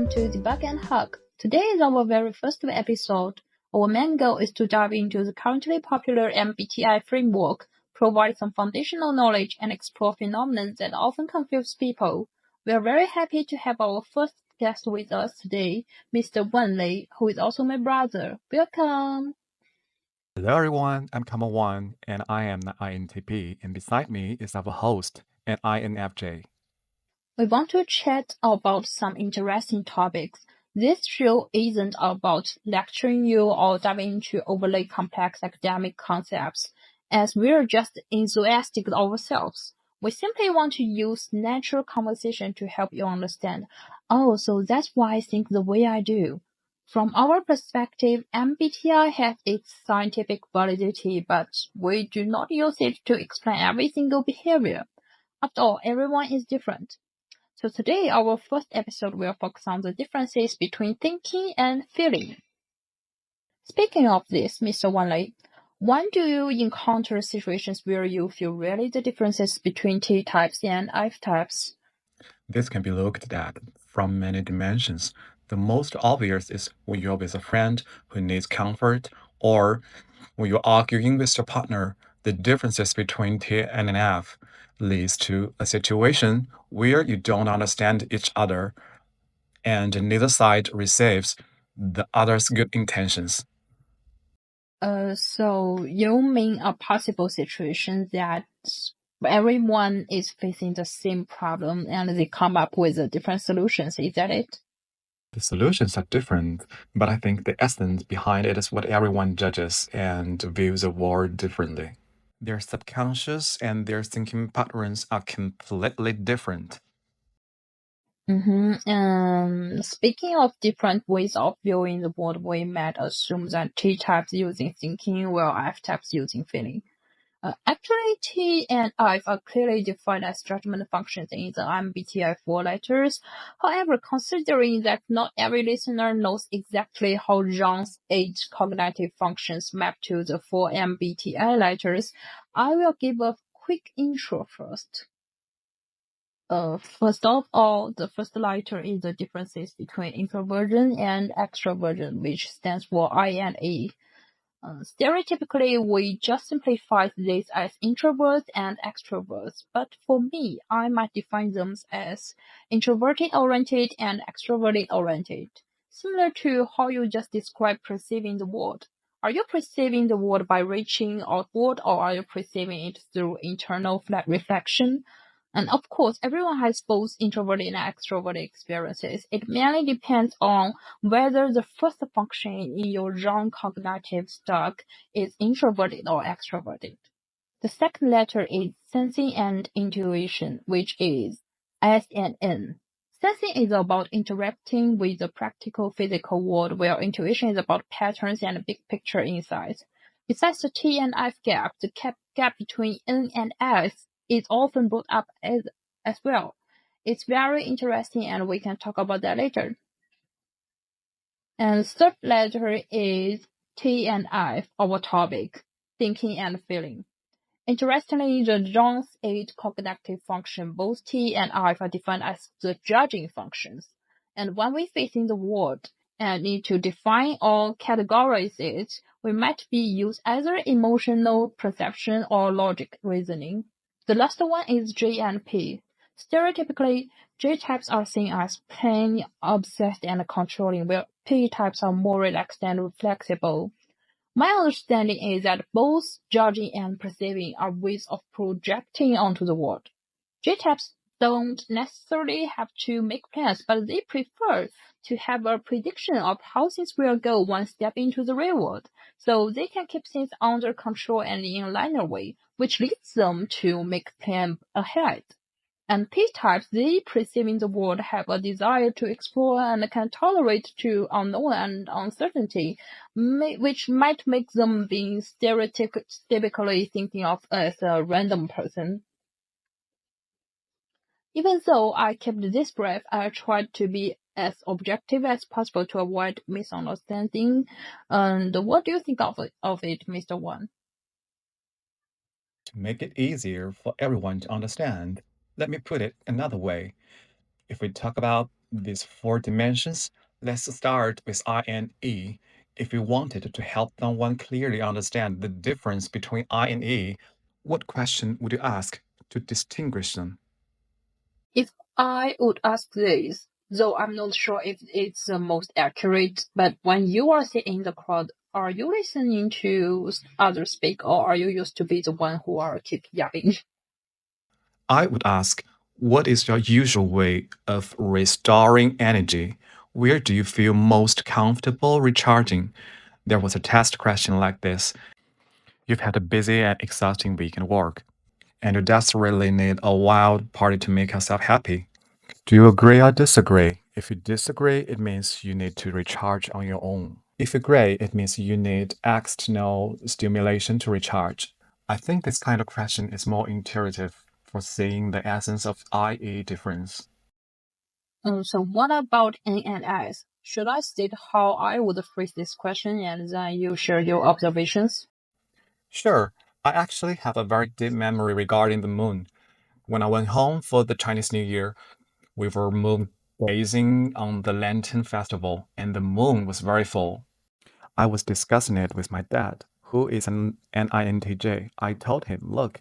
welcome to Debug Hug. Today is our very first episode. Our main goal is to dive into the currently popular MBTI framework, provide some foundational knowledge, and explore phenomena that often confuse people. We are very happy to have our first guest with us today, Mr. Wan, who is also my brother. Welcome! Hello everyone, I'm Kama Wan, and I am the INTP, and beside me is our host, an INFJ. We want to chat about some interesting topics. This show isn't about lecturing you or diving into overly complex academic concepts, as we're just enthusiastic ourselves. We simply want to use natural conversation to help you understand. Oh, so that's why I think the way I do. From our perspective, MBTI has its scientific validity, but we do not use it to explain every single behavior. After all, everyone is different. So today, our first episode will focus on the differences between thinking and feeling. Speaking of this, Mr. Wanlei, when do you encounter situations where you feel really the differences between T types and F types? This can be looked at from many dimensions. The most obvious is when you're with a friend who needs comfort, or when you're arguing with your partner. The differences between T and an F leads to a situation where you don't understand each other, and neither side receives the other's good intentions. So you mean a possible situation that everyone is facing the same problem and they come up with different solutions, is that it? The solutions are different, but I think the essence behind it is what everyone judges and views the world differently. Their subconscious and their thinking patterns are completely different. Speaking of different ways of viewing the world, we might assume that T types using thinking, while F types using feeling. Actually, T and F are clearly defined as judgment functions in the MBTI 4 letters. However, considering that not every listener knows exactly how Jung's 8 cognitive functions map to the 4 MBTI letters, I will give a quick intro first. First of all, the first letter is the differences between introversion and extroversion, which stands for I and E. Stereotypically, we just simplify this as introverts and extroverts, but for me, I might define them as introverted-oriented and extroverted-oriented, similar to how you just described perceiving the world. Are you perceiving the world by reaching outward, or are you perceiving it through internal reflection? And of course, everyone has both introverted and extroverted experiences. It mainly depends on whether the first function in your Jung cognitive stack is introverted or extroverted. The second letter is sensing and intuition, which is S and N. Sensing is about interacting with the practical physical world, while intuition is about patterns and big picture insights. Besides the T and F gap, the gap between N and S is often brought up as well. It's very interesting, and we can talk about that later. And the third letter is T and F, our topic, thinking and feeling. Interestingly, the Jung's 8 cognitive function, both T and F are defined as the judging functions. And when we face in the world and need to define or categorize it, we might be use either emotional perception or logic reasoning. The last one is J and P. Stereotypically, J types are seen as plain, obsessed, and controlling, while P types are more relaxed and flexible. My understanding is that both judging and perceiving are ways of projecting onto the world. J-types don't necessarily have to make plans, but they prefer to have a prediction of how things will go once step into the real world, so they can keep things under control and in a linear way, which leads them to make plans ahead. And P-types, they perceiving the world, have a desire to explore and can tolerate to unknown and uncertainty, which might make them being stereotypically thinking of as a random person. Even though I kept this brief, I tried to be as objective as possible to avoid misunderstanding. And what do you think of it, Mr. Wan? To make it easier for everyone to understand, let me put it another way. If we talk about these 4 dimensions, let's start with I and E. If you wanted to help someone clearly understand the difference between I and E, what question would you ask to distinguish them? If I would ask this, though I'm not sure if it's the most accurate, but when you are sitting in the crowd, are you listening to others speak or are you used to be the one who are keep yapping? I would ask, what is your usual way of restoring energy? Where do you feel most comfortable recharging? There was a test question like this. You've had a busy and exhausting week at work, and you desperately need a wild party to make yourself happy. Do you agree or disagree? If you disagree, it means you need to recharge on your own. If you agree, it means you need external stimulation to recharge. I think this kind of question is more intuitive for seeing the essence of IE difference. So what about N and S? Should I state how I would phrase this question and then you share your observations? Sure, I actually have a very deep memory regarding the moon. When I went home for the Chinese New Year, we were moon gazing on the Lantern Festival, and the moon was very full. I was discussing it with my dad, who is an INTJ. I told him, look,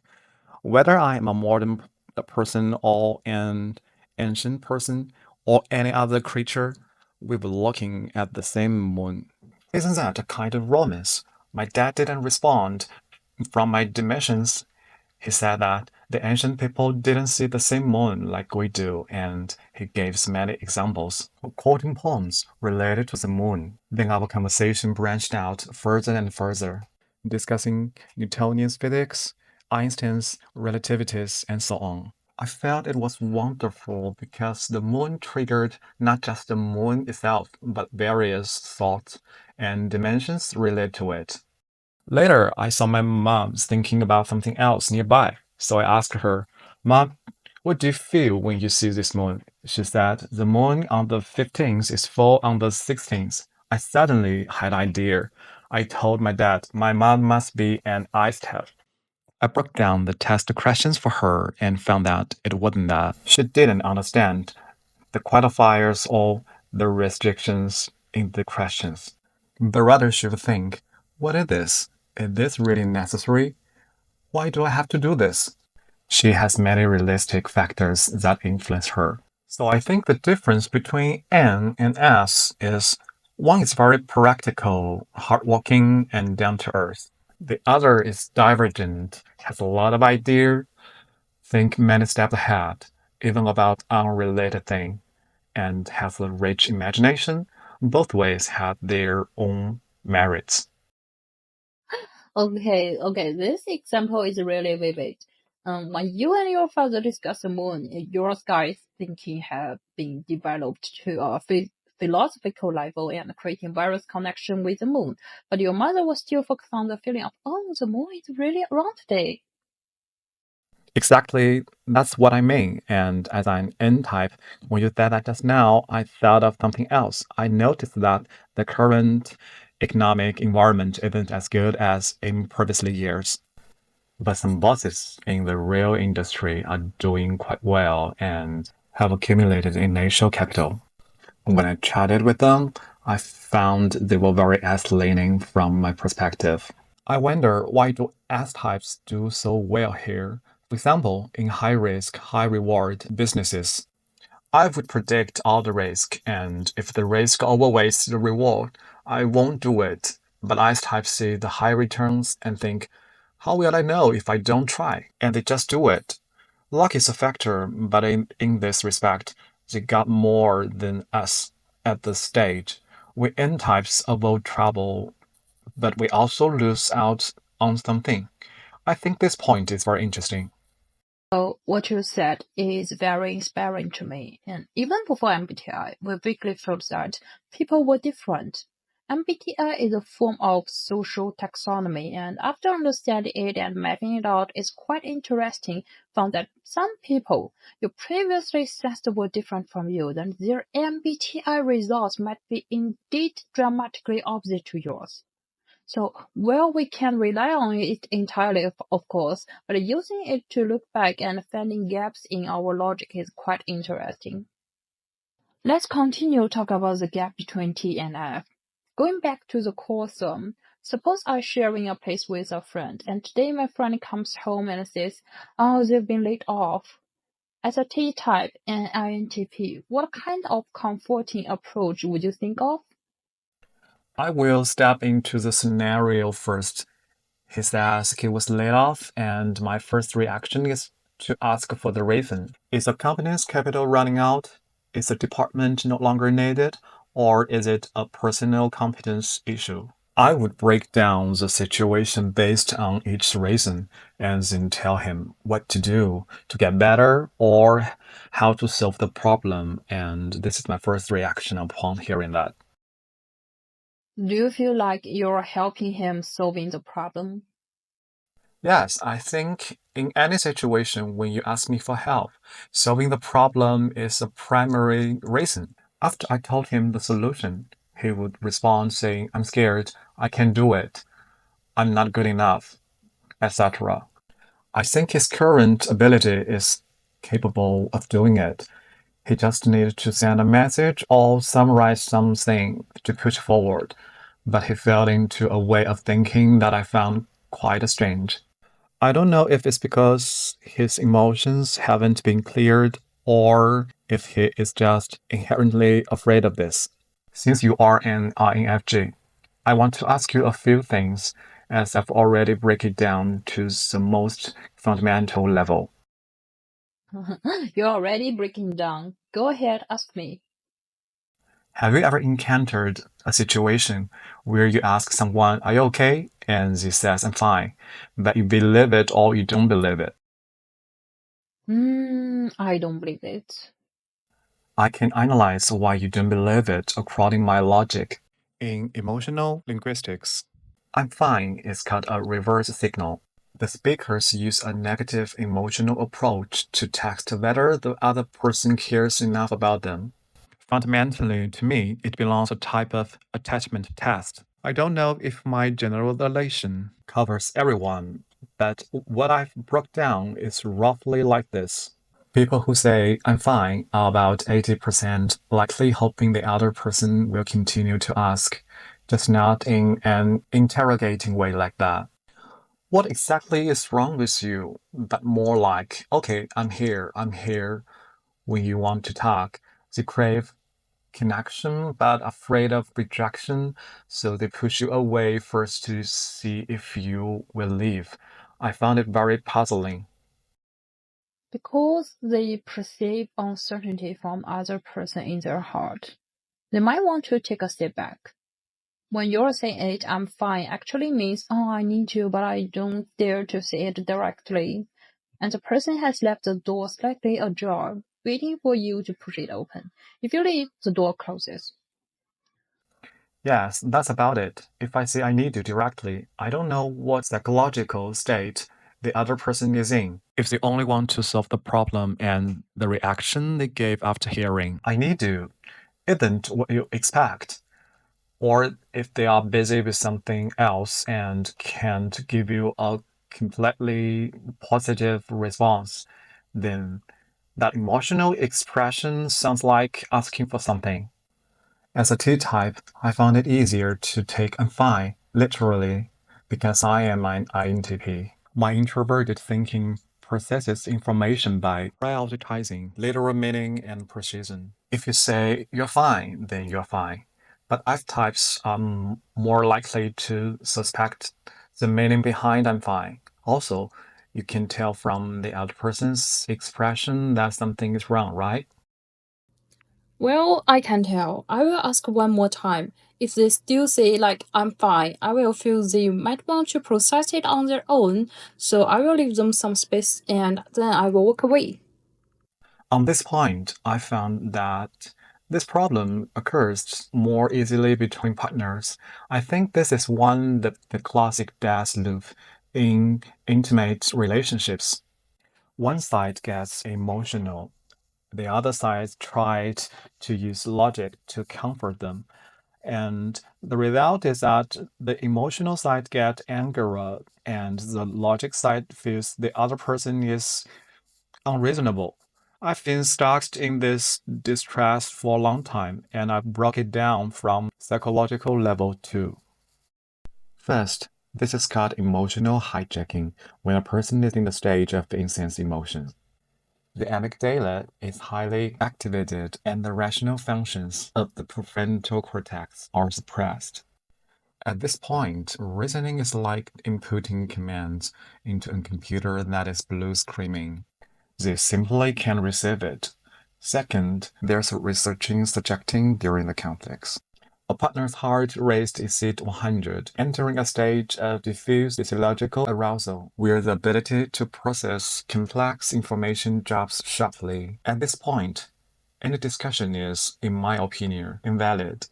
whether I am a modern person or an ancient person or any other creature, we were looking at the same moon. Isn't that a kind of romance? My dad didn't respond. From my dimensions, he said that the ancient people didn't see the same moon like we do, and he gave many examples, quoting poems related to the moon. Then our conversation branched out further and further, discussing Newtonian physics, Einstein's relativities, and so on. I felt it was wonderful because the moon triggered not just the moon itself, but various thoughts and dimensions related to it. Later, I saw my mom thinking about something else nearby, so I asked her, Mom, what do you feel when you see this moon? She said, the moon on the 15th is full on the 16th. I suddenly had an idea. I told my dad my mom must be an ice type. I broke down the test questions for her and found out it wasn't that. She didn't understand the qualifiers or the restrictions in the questions. But rather she would think, what is this? Is this really necessary? Why do I have to do this? She has many realistic factors that influence her. So I think the difference between N and S is one is very practical, hardworking, and down to earth. The other is divergent, has a lot of idea, think many steps ahead, even about unrelated things, and has a rich imagination. Both ways have their own merits. Okay, this example is really vivid. When you and your father discuss the moon, your sky thinking have been developed to a philosophical level and creating various connection with the moon. But your mother was still focused on the feeling of, oh, the moon is really around today. Exactly, that's what I mean. And as an N type, when you said that just now, I thought of something else. I noticed that the current economic environment isn't as good as in previous years. But some bosses in the real industry are doing quite well and have accumulated initial capital. When I chatted with them, I found they were very S-leaning from my perspective. I wonder why do S-types do so well here? For example, in high-risk, high-reward businesses, I would predict all the risk, and if the risk overweights the reward, I won't do it. But S-types see the high returns and think, how will I know if I don't try? And they just do it. Luck is a factor, but in this respect, they got more than us at this stage. We N types avoid trouble, but we also lose out on something. I think this point is very interesting. So what you said is very inspiring to me. And even before MBTI, we quickly felt that people were different. MBTI is a form of social taxonomy, and after understanding it and mapping it out, it's quite interesting. Found that some people you previously sensed were different from you, then their MBTI results might be indeed dramatically opposite to yours. So, well, we can rely on it entirely, of course, but using it to look back and finding gaps in our logic is quite interesting. Let's continue talk about the gap between T and F. Going back to the core theme, suppose I'm sharing a place with a friend, and today my friend comes home and says, "Oh, they've been laid off." As a T-type and INTP, what kind of comforting approach would you think of? I will step into the scenario first. He says he was laid off, and my first reaction is to ask for the reason. Is the company's capital running out? Is the department no longer needed? Or is it a personal competence issue? I would break down the situation based on each reason and then tell him what to do to get better or how to solve the problem. And this is my first reaction upon hearing that. Do you feel like you're helping him solving the problem? Yes, I think in any situation when you ask me for help, solving the problem is a primary reason. After I told him the solution, he would respond saying, I'm scared, I can't do it, I'm not good enough, etc. I think his current ability is capable of doing it. He just needs to send a message or summarize something to push forward. But he fell into a way of thinking that I found quite strange. I don't know if it's because his emotions haven't been cleared or if he is just inherently afraid of this. Since you are an INFJ, I want to ask you a few things as I've already break it down to the most fundamental level. You're already breaking down. Go ahead, ask me. Have you ever encountered a situation where you ask someone, Are you okay? And they says, I'm fine. But you believe it or you don't believe it? I don't believe it. I can analyze why you don't believe it according to my logic. In emotional linguistics, I'm fine is called a reverse signal. The speakers use a negative emotional approach to test whether the other person cares enough about them. Fundamentally, to me, it belongs a type of attachment test. I don't know if my generalization covers everyone, but what I've broke down is roughly like this. People who say, I'm fine, are about 80% likely hoping the other person will continue to ask, just not in an interrogating way like that. What exactly is wrong with you? But more like, okay, I'm here when you want to talk. They crave connection but afraid of rejection, so they push you away first to see if you will leave. I found it very puzzling. Because they perceive uncertainty from other person in their heart. They might want to take a step back. When you're saying it, I'm fine, actually means, oh, I need you, but I don't dare to say it directly. And the person has left the door slightly ajar, waiting for you to push it open. If you leave, the door closes. Yes, that's about it. If I say I need you directly, I don't know what psychological state the other person is in. If they only want to solve the problem and the reaction they gave after hearing, I need you, isn't what you expect. Or if they are busy with something else and can't give you a completely positive response, then that emotional expression sounds like asking for something. As a T-type, I found it easier to take I'm fine literally because I am an INTP. My introverted thinking processes information by prioritizing literal meaning and precision. If you say you're fine, then you're fine. But F types are more likely to suspect the meaning behind I'm fine. Also, you can tell from the other person's expression that something is wrong, right? Well, I can tell. I will ask one more time. If they still say, like, I'm fine, I will feel they might want to process it on their own, so I will leave them some space and then I will walk away. On this point, I found that this problem occurs more easily between partners. I think this is the classic death loop in intimate relationships. One side gets emotional, the other side tries to use logic to comfort them. And the result is that the emotional side gets angry and the logic side feels the other person is unreasonable. I've been stuck in this distress for a long time, and I've broke it down from psychological level too. First, this is called emotional hijacking, when a person is in the stage of intense emotion. The amygdala is highly activated and the rational functions of the prefrontal cortex are suppressed. At this point, reasoning is like inputting commands into a computer that is blue screaming. They simply can't receive it. Second, there's researching suggesting during the conflicts. A partner's heart rate exceeds 100, entering a stage of diffuse physiological arousal, where the ability to process complex information drops sharply. At this point, any discussion is, in my opinion, invalid.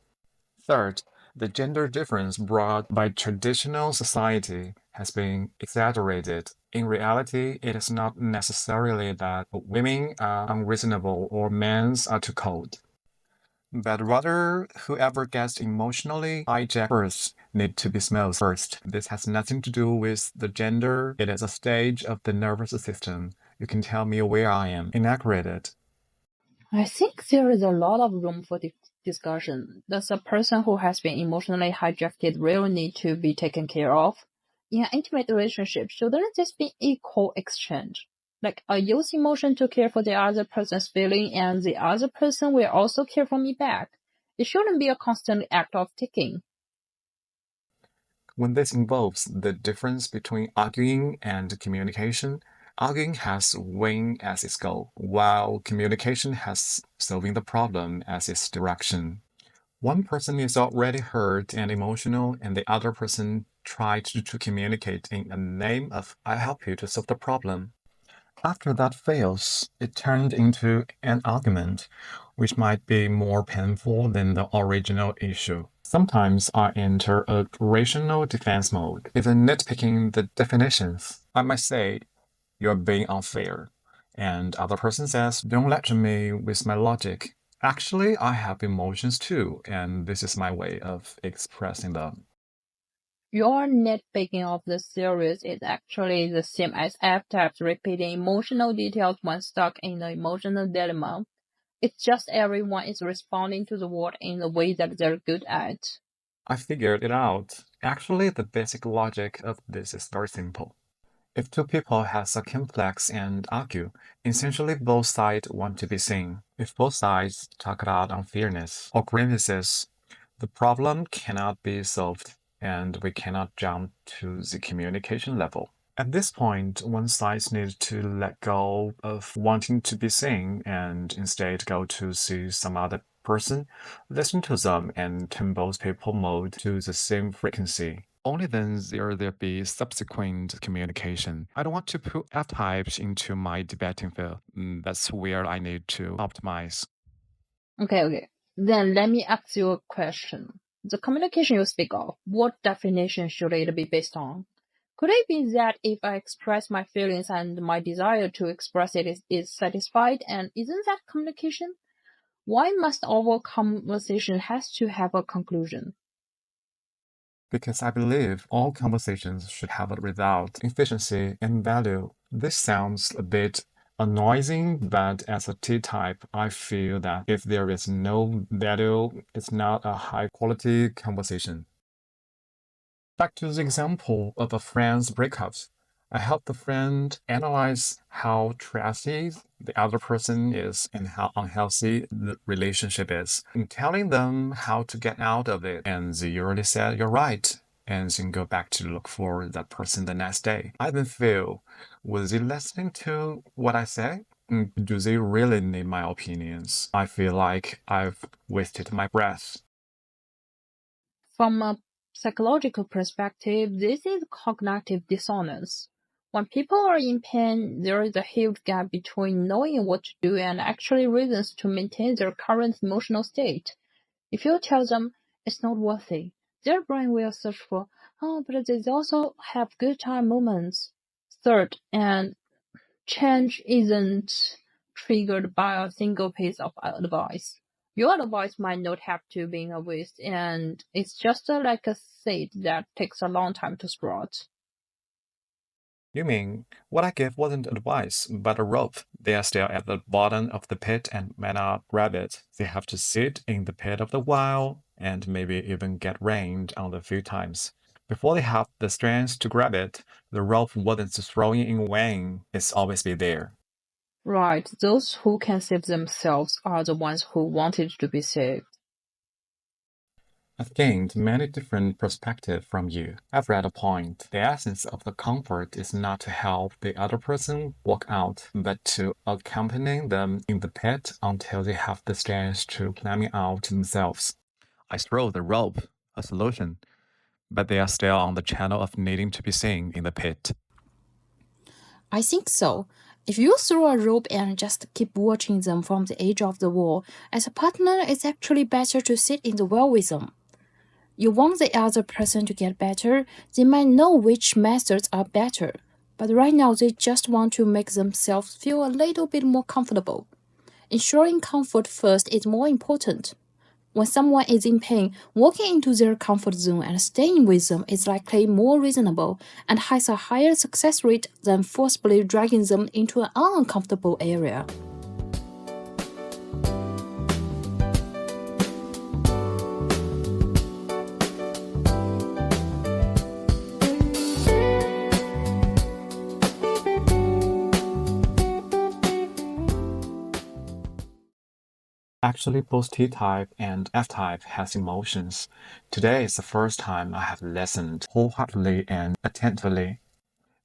Third, the gender difference brought by traditional society has been exaggerated. In reality, it is not necessarily that women are unreasonable or men are too cold, but rather whoever gets emotionally hijacked first need to be smooth first. This has nothing to do with the gender. It is a stage of the nervous system. You can tell me where I am inaccurate. I think there is a lot of room for discussion. Does a person who has been emotionally hijacked really need to be taken care of? In an intimate relationship, shouldn't this be equal exchange? Like I use emotion to care for the other person's feeling and the other person will also care for me back. It shouldn't be a constant act of taking. When this involves the difference between arguing and communication, arguing has win as its goal, while communication has solving the problem as its direction. One person is already hurt and emotional, and the other person tried to communicate in the name of I help you to solve the problem. After that fails, it turned into an argument, which might be more painful than the original issue. Sometimes I enter a rational defense mode, even nitpicking the definitions. I might say, you're being unfair. And other person says, don't lecture me with my logic. Actually, I have emotions too, and this is my way of expressing them. Your nitpicking of the series is actually the same as F-types repeating emotional details when stuck in an emotional dilemma. It's just everyone is responding to the world in the way that they're good at. I figured it out. Actually, the basic logic of this is very simple. If two people have a complex and argue, essentially both sides want to be seen. If both sides talk about unfairness or grievances, the problem cannot be solved, and we cannot jump to the communication level. At this point, one side needs to let go of wanting to be seen and instead go to see some other person, listen to them, and turn both people mode to the same frequency. Only then there be subsequent communication. I don't want to put F types into my debating field. That's where I need to optimize. Okay. Then let me ask you a question. The communication you speak of, what definition should it be based on? Could it be that if I express my feelings and my desire to express it is satisfied, and isn't that communication? Why must our conversation has to have a conclusion? Because I believe all conversations should have a result, efficiency, and value. This sounds a bit annoying, but as a T type, I feel that if there is no value, it's not a high quality conversation. Back to the example of a friend's breakups. I help the friend analyze how trashy the other person is and how unhealthy the relationship is, and telling them how to get out of it. And they usually said, you're right, and then go back to look for that person the next day. I then feel, was he listening to what I say? Do they really need my opinions? I feel like I've wasted my breath. From a psychological perspective, this is cognitive dissonance. When people are in pain, there is a huge gap between knowing what to do and actually reasons to maintain their current emotional state. If you tell them it's not worthy, their brain will search for, oh, but they also have good time moments. Third, and change isn't triggered by a single piece of advice. Your advice might not have to be a waste, and it's just like a seed that takes a long time to sprout. You mean, what I gave wasn't advice, but a rope. They are still at the bottom of the pit and may not grab it. They have to sit in the pit of the while and maybe even get rained on a few times. Before they have the strength to grab it, the rope wasn't throwing in vain. It's always be there. Right, those who can save themselves are the ones who wanted to be saved. I've gained many different perspectives from you. I've read a point. The essence of the comfort is not to help the other person walk out, but to accompany them in the pit until they have the strength to climb out themselves. I throw the rope, a solution, but they are still on the channel of needing to be seen in the pit. I think so. If you throw a rope and just keep watching them from the edge of the wall, as a partner, it's actually better to sit in the well with them. You want the other person to get better, they might know which methods are better, but right now they just want to make themselves feel a little bit more comfortable. Ensuring comfort first is more important. When someone is in pain, walking into their comfort zone and staying with them is likely more reasonable and has a higher success rate than forcibly dragging them into an uncomfortable area. Actually, both T-type and F-type has emotions. Today is the first time I have listened wholeheartedly and attentively.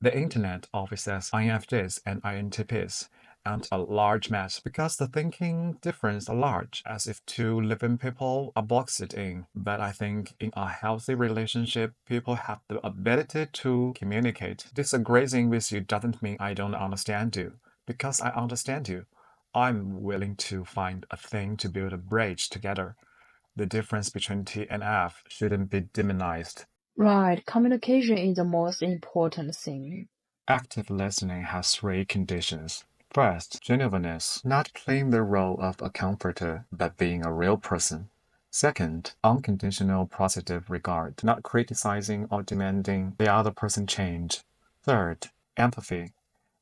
The internet always says INFJs and INTPs and a large mess because the thinking difference are large, as if two living people are boxed in. But I think in a healthy relationship, people have the ability to communicate. Disagreeing with you doesn't mean I don't understand you, because I understand you. I'm willing to find a thing to build a bridge together. The difference between T and F shouldn't be demonized. Right, communication is the most important thing. Active listening has three conditions. First, genuineness, not playing the role of a comforter, but being a real person. Second, unconditional positive regard, not criticizing or demanding the other person change. Third, empathy,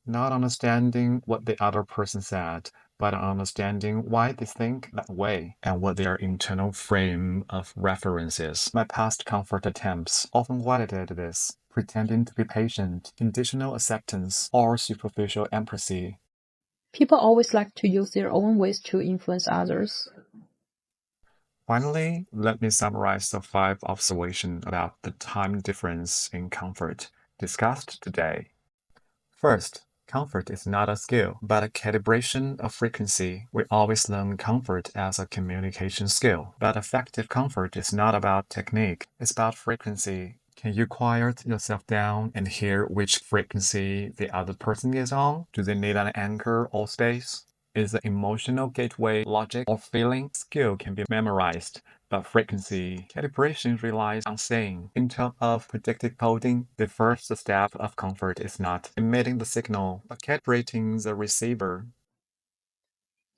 not understanding what the other person said, but understanding why they think that way and what their internal frame of reference is. My past comfort attempts often violated this, pretending to be patient, conditional acceptance, or superficial empathy. People always like to use their own ways to influence others. Finally, let me summarize the 5 observations about the time difference in comfort discussed today. First, comfort is not a skill, but a calibration of frequency. We always learn comfort as a communication skill, but effective comfort is not about technique, it's about frequency. Can you quiet yourself down and hear which frequency the other person is on? Do they need an anchor or space? Is the emotional gateway logic or feeling? Skill can be memorized, but frequency calibration relies on saying. In terms of predictive coding, the first step of comfort is not emitting the signal, but calibrating the receiver.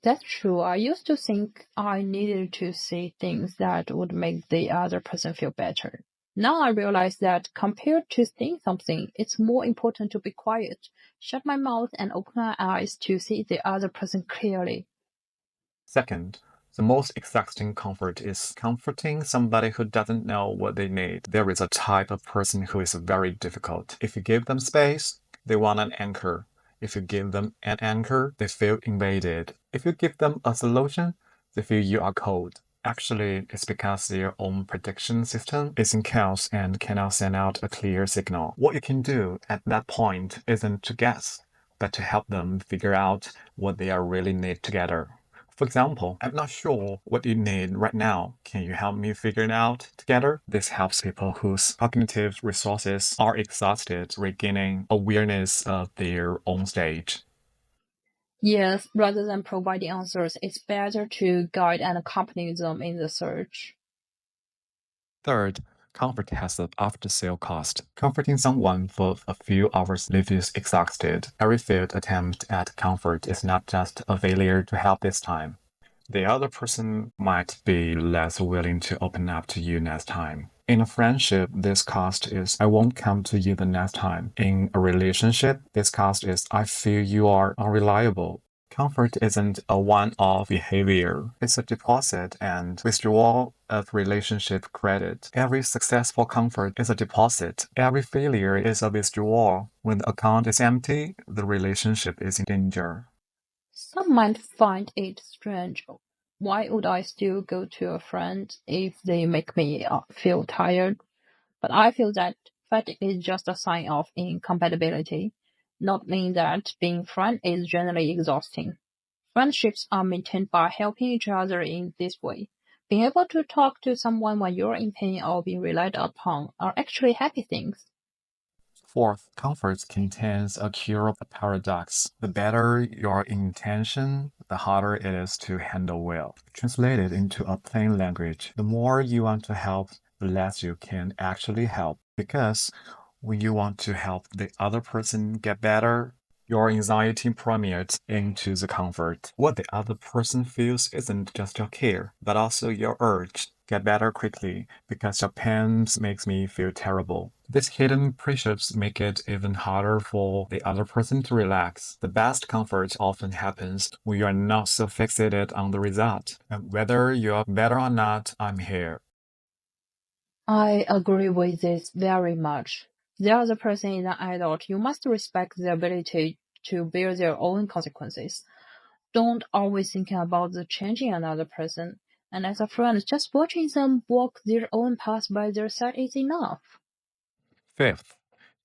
That's true. I used to think I needed to say things that would make the other person feel better. Now I realize that compared to saying something, it's more important to be quiet, shut my mouth, and open my eyes to see the other person clearly. Second, the most exhausting comfort is comforting somebody who doesn't know what they need. There is a type of person who is very difficult. If you give them space, they want an anchor. If you give them an anchor, they feel invaded. If you give them a solution, they feel you are cold. Actually, it's because their own prediction system is in chaos and cannot send out a clear signal. What you can do at that point isn't to guess, but to help them figure out what they are really need together. For example, I'm not sure what you need right now. Can you help me figure it out together? This helps people whose cognitive resources are exhausted regaining awareness of their own stage. Yes, rather than providing answers, it's better to guide and accompany them in the search. Third, comfort has an after-sale cost. Comforting someone for a few hours leaves you exhausted. Every failed attempt at comfort is not just a failure to help this time. The other person might be less willing to open up to you next time. In a friendship, this cost is I won't come to you the next time. In a relationship, this cost is I feel you are unreliable. Comfort isn't a one-off behavior. It's a deposit and withdrawal of relationship credit. Every successful comfort is a deposit. Every failure is a withdrawal. When the account is empty, the relationship is in danger. Some might find it strange. Why would I still go to a friend if they make me feel tired? But I feel that fatigue is just a sign of incompatibility, not mean that being friend is generally exhausting. Friendships are maintained by helping each other in this way. Being able to talk to someone when you're in pain or being relied upon are actually happy things. Fourth, comfort contains a curable paradox. The better your intention, the harder it is to handle well. Translated into a plain language, the more you want to help, the less you can actually help. Because when you want to help the other person get better, your anxiety permeates into the comfort. What the other person feels isn't just your care, but also your urge. Get better quickly because your pain makes me feel terrible. These hidden pressures make it even harder for the other person to relax. The best comfort often happens when you are not so fixated on the result. And whether you're better or not, I'm here. I agree with this very much. The other person is an adult. You must respect their ability to bear their own consequences. Don't always think about the changing another person. And as a friend, just watching them walk their own path by their side is enough. Fifth,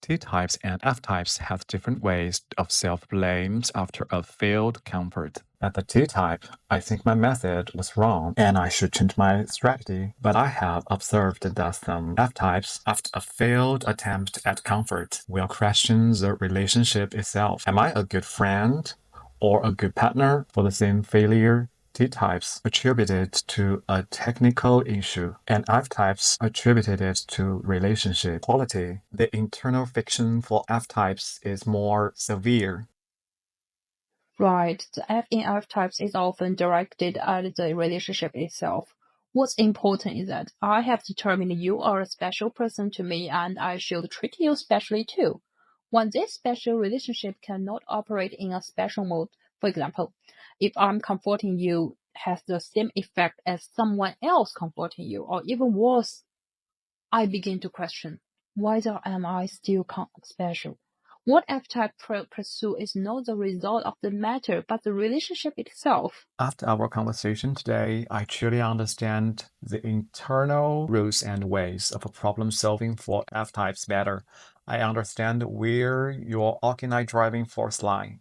T-types and F-types have different ways of self-blame after a failed comfort. At the T-type, I think my method was wrong and I should change my strategy. But I have observed that some F-types, after a failed attempt at comfort, will question the relationship itself. Am I a good friend or a good partner for the same failure? T-types attributed to a technical issue, and F-types attributed it to relationship quality. The internal fiction for F-types is more severe. Right, the F in F types is often directed at the relationship itself. What's important is that I have determined you are a special person to me and I should treat you specially too. When this special relationship cannot operate in a special mode, for example, if I'm comforting you has the same effect as someone else comforting you, or even worse, I begin to question, whether am I still special? What F-type pursue is not the result of the matter, but the relationship itself. After our conversation today, I truly understand the internal rules and ways of problem solving for F-types better. I understand where your organized driving force lie.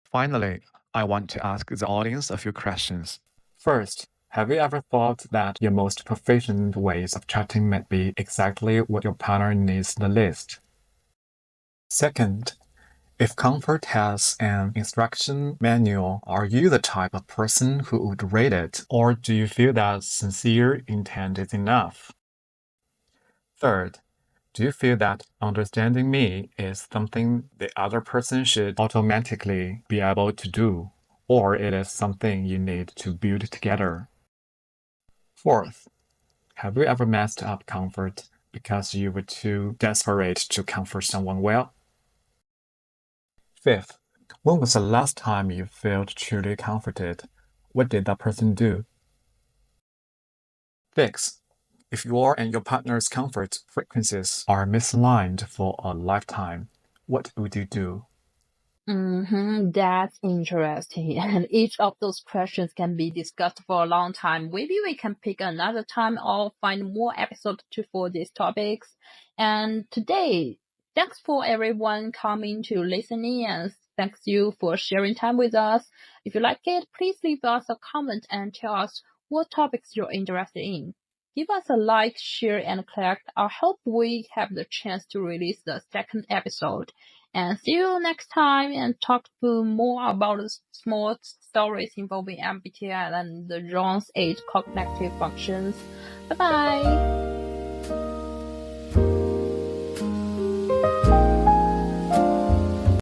Finally, I want to ask the audience a few questions. First, have you ever thought that your most proficient ways of chatting might be exactly what your partner needs the least? Second, if comfort has an instruction manual, are you the type of person who would read it, or do you feel that sincere intent is enough? Third, do you feel that understanding me is something the other person should automatically be able to do, or it is something you need to build together? Fourth, have you ever messed up comfort because you were too desperate to comfort someone well? Fifth, when was the last time you felt truly comforted? What did that person do? Sixth, if your and your partner's comfort frequencies are misaligned for a lifetime, what would you do? That's interesting. And each of those questions can be discussed for a long time. Maybe we can pick another time or find more episodes for these topics. And today, thanks for everyone coming to listening and thanks you for sharing time with us. If you like it, please leave us a comment and tell us what topics you're interested in. Give us a like, share, and click. I hope we have the chance to release the second episode. And see you next time and talk to more about the small stories involving MBTI and the Jung's 8 cognitive functions. Bye bye.